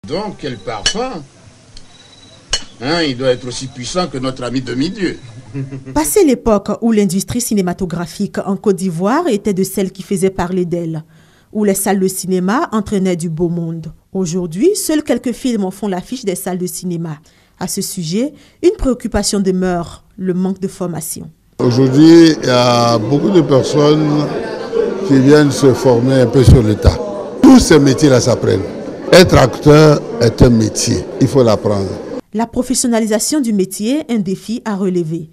Donc, quel parfum! Hein, il doit être aussi puissant que notre ami demi-dieu. Passé l'époque où l'industrie cinématographique en Côte d'Ivoire était de celles qui faisaient parler d'elle, où les salles de cinéma entraînaient du beau monde. Aujourd'hui, seuls quelques films font l'affiche des salles de cinéma. À ce sujet, une préoccupation demeure, le manque de formation. Aujourd'hui, il y a beaucoup de personnes qui viennent se former un peu sur le tas. Tous ces métiers-là s'apprennent. Être acteur est un métier, il faut l'apprendre. La professionnalisation du métier est un défi à relever.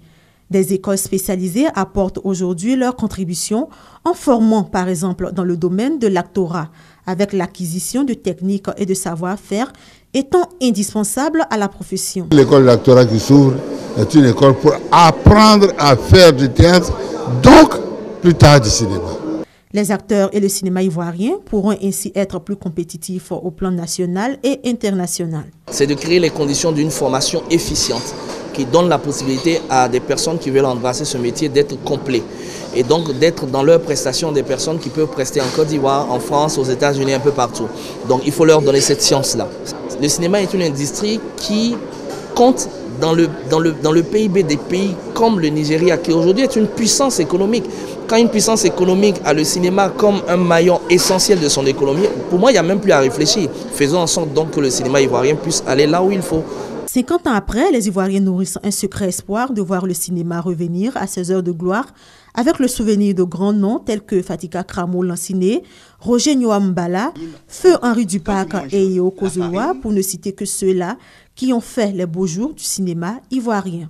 Des écoles spécialisées apportent aujourd'hui leur contribution en formant, par exemple, dans le domaine de l'actorat, avec l'acquisition de techniques et de savoir-faire étant indispensable à la profession. L'école d'actorat qui s'ouvre est une école pour apprendre à faire du théâtre, donc plus tard du cinéma. Les acteurs et le cinéma ivoirien pourront ainsi être plus compétitifs au plan national et international. C'est de créer les conditions d'une formation efficiente qui donne la possibilité à des personnes qui veulent embrasser ce métier d'être complets et donc d'être dans leur prestation des personnes qui peuvent prester en Côte d'Ivoire, en France, aux États-Unis, un peu partout. Donc il faut leur donner cette science-là. Le cinéma est une industrie qui compte dans le PIB des pays comme le Nigeria, qui aujourd'hui est une puissance économique. Quand une puissance économique a le cinéma comme un maillon essentiel de son économie, pour moi, il n'y a même plus à réfléchir. Faisons en sorte donc que le cinéma ivoirien puisse aller là où il faut. 50 ans après, les Ivoiriens nourrissent un secret espoir de voir le cinéma revenir à ses heures de gloire avec le souvenir de grands noms tels que Fatika Kramo Lanciné, Roger Nyuambala, Feu Henri Dupac et Yeo Kozoloa, pour ne citer que ceux-là qui ont fait les beaux jours du cinéma ivoirien.